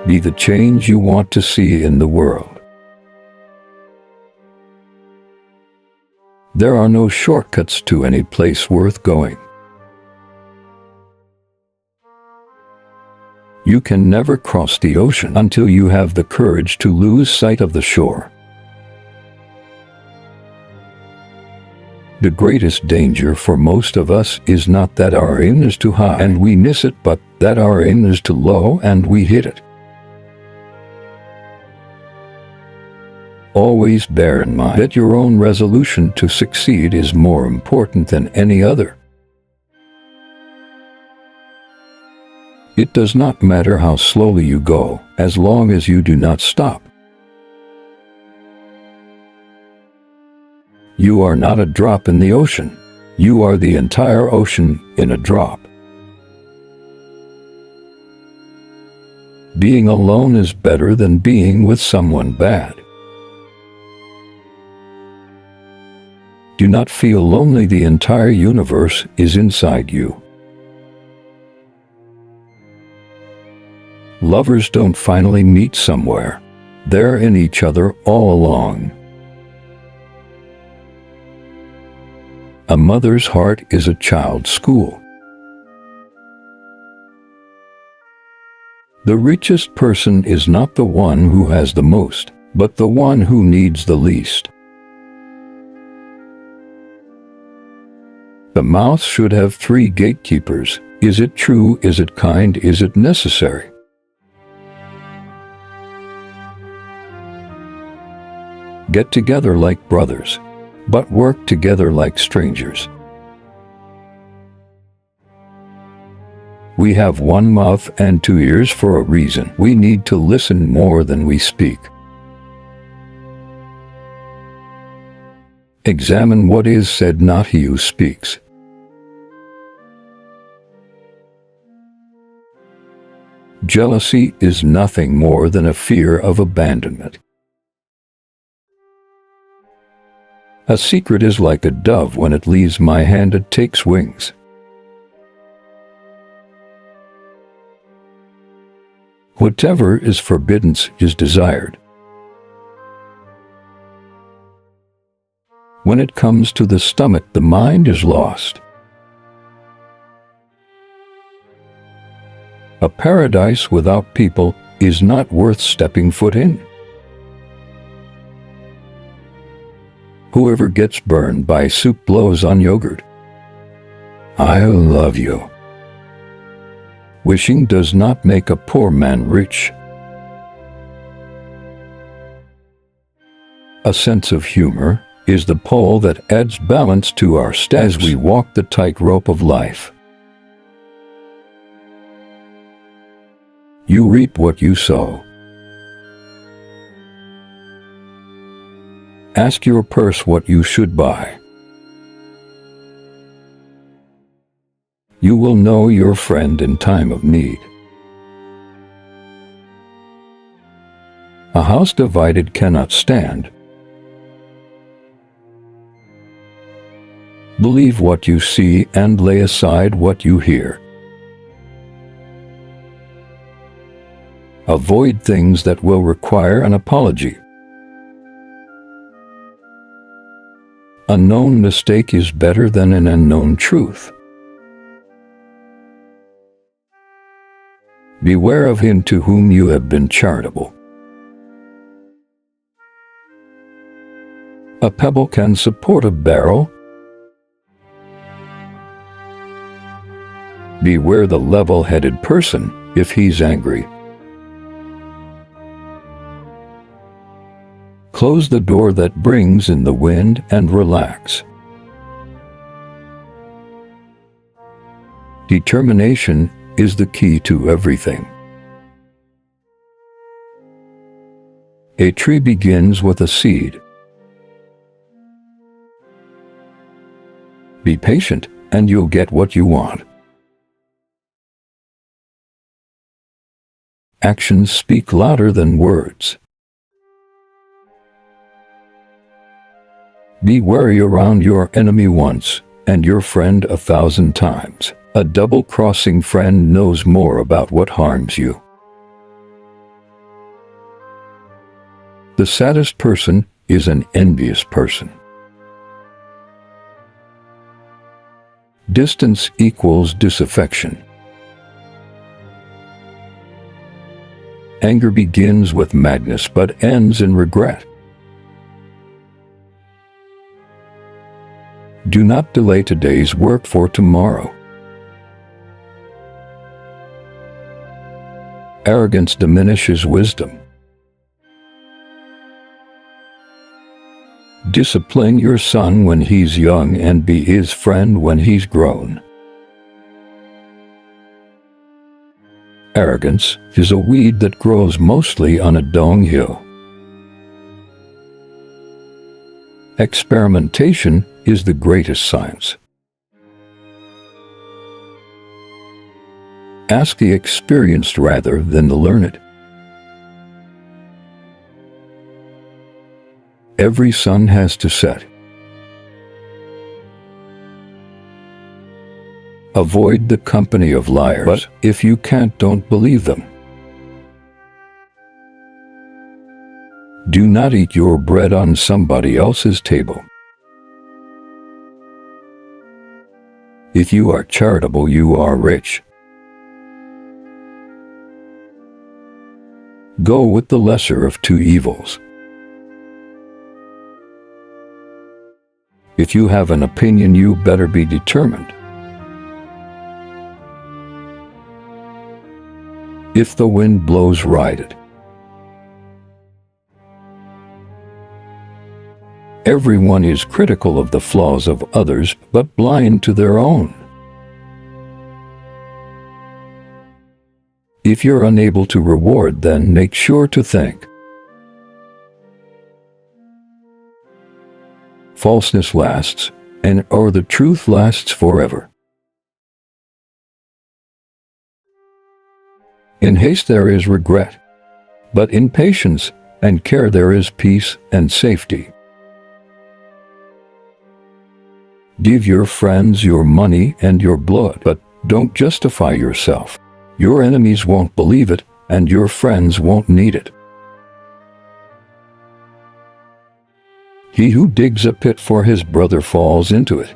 Be the change you want to see in the world. There are no shortcuts to any place worth going. You can never cross the ocean until you have the courage to lose sight of the shore. The greatest danger for most of us is not that our aim is too high and we miss it, but that our aim is too low and we hit it. Always bear in mind that your own resolution to succeed is more important than any other. It does not matter how slowly you go, as long as you do not stop. You are not a drop in the ocean. You are the entire ocean in a drop. Being alone is better than being with someone bad. Do not feel lonely. The entire universe is inside you. Lovers don't finally meet somewhere. They're in each other all along. A mother's heart is a child's school. The richest person is not the one who has the most, but the one who needs the least. The mouth should have 3 gatekeepers. Is it true? Is it kind? Is it necessary? Get together like brothers, but work together like strangers. We have 1 mouth and 2 ears for a reason. We need to listen more than we speak. Examine what is said, not he who speaks. Jealousy is nothing more than a fear of abandonment. A secret is like a dove. When it leaves my hand, it takes wings. Whatever is forbidden is desired. When it comes to the stomach, the mind is lost. A paradise without people is not worth stepping foot in. Whoever gets burned by soup blows on yogurt. I love you. Wishing does not make a poor man rich. A sense of humor is the pole that adds balance to our steps as we walk the tightrope of life. You reap what you sow. Ask your purse what you should buy. You will know your friend in time of need. A house divided cannot stand. Believe what you see and lay aside what you hear. Avoid things that will require an apology. A known mistake is better than an unknown truth. Beware of him to whom you have been charitable. A pebble can support a barrel. Beware the level-headed person if he's angry. Close the door that brings in the wind and relax. Determination is the key to everything. A tree begins with a seed. Be patient and you'll get what you want. Actions speak louder than words. Be wary around your enemy once and your friend 1,000 times. A double-crossing friend knows more about what harms you. The saddest person is an envious person. Distance equals disaffection. Anger begins with madness but ends in regret. Do not delay today's work for tomorrow. Arrogance diminishes wisdom. Discipline your son when he's young and be his friend when he's grown. Arrogance is a weed that grows mostly on a dunghill. Experimentation is the greatest science. Ask the experienced rather than the learned. Every sun has to set. Avoid the company of liars, but if you can't, don't believe them. Do not eat your bread on somebody else's table. If you are charitable, you are rich. Go with the lesser of two evils. If you have an opinion, you better be determined. If the wind blows, ride it. Everyone is critical of the flaws of others, but blind to their own. If you're unable to reward, then make sure to thank. Falseness lasts, or the truth lasts forever. In haste there is regret, but in patience and care there is peace and safety. Give your friends your money and your blood, but don't justify yourself. Your enemies won't believe it, and your friends won't need it. He who digs a pit for his brother falls into it.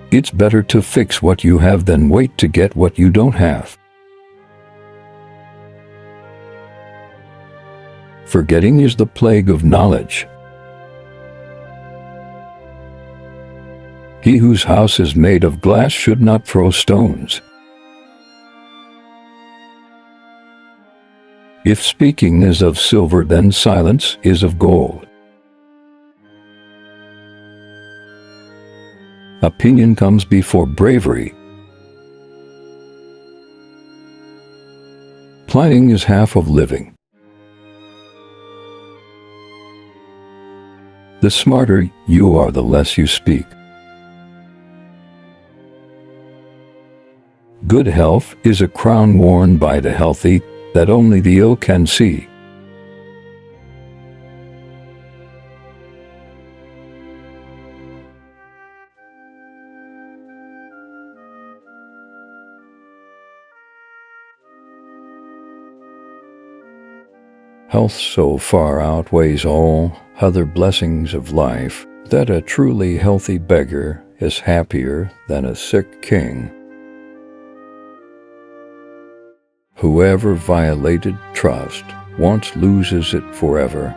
It's better to fix what you have than wait to get what you don't have. Forgetting is the plague of knowledge. He whose house is made of glass should not throw stones. If speaking is of silver, then silence is of gold. Opinion comes before bravery. Planning is half of living. The smarter you are, the less you speak. Good health is a crown worn by the healthy that only the ill can see. Health so far outweighs all other blessings of life that a truly healthy beggar is happier than a sick king. Whoever violated trust once loses it forever.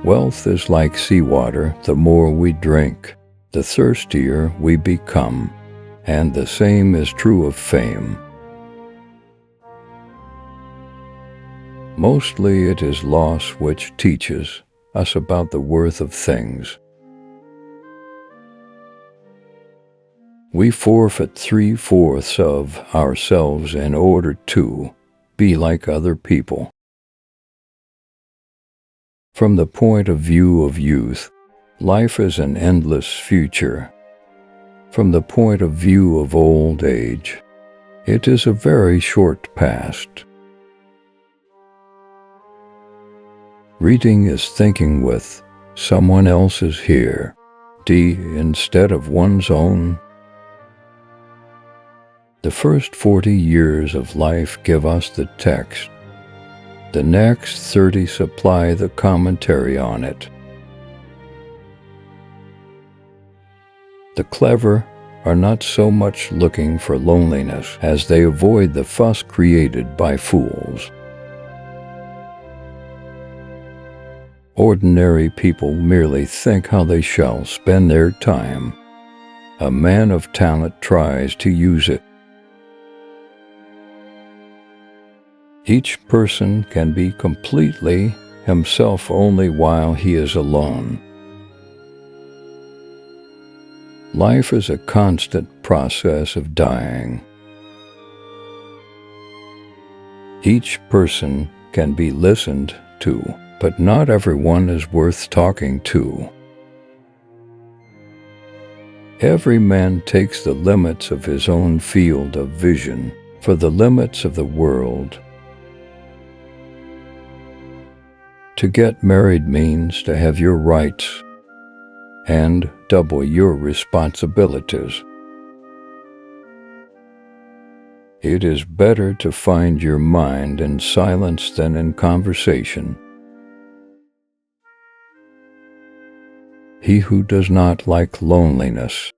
Wealth is like seawater. The more we drink, the thirstier we become, and the same is true of fame. Mostly it is loss which teaches us about the worth of things. We forfeit 3/4 of ourselves in order to be like other people. From the point of view of youth, life is an endless future. From the point of view of old age, it is a very short past. Reading is thinking with someone else is here. D. Instead of one's own. The first 40 years of life give us the text. The next 30 supply the commentary on it. The clever are not so much looking for loneliness as they avoid the fuss created by fools. Ordinary people merely think how they shall spend their time. A man of talent tries to use it. Each person can be completely himself only while he is alone. Life is a constant process of dying. Each person can be listened to, but not everyone is worth talking to. Every man takes the limits of his own field of vision for the limits of the world. To get married means to have your rights and double your responsibilities. It is better to find your mind in silence than in conversation. He who does not like loneliness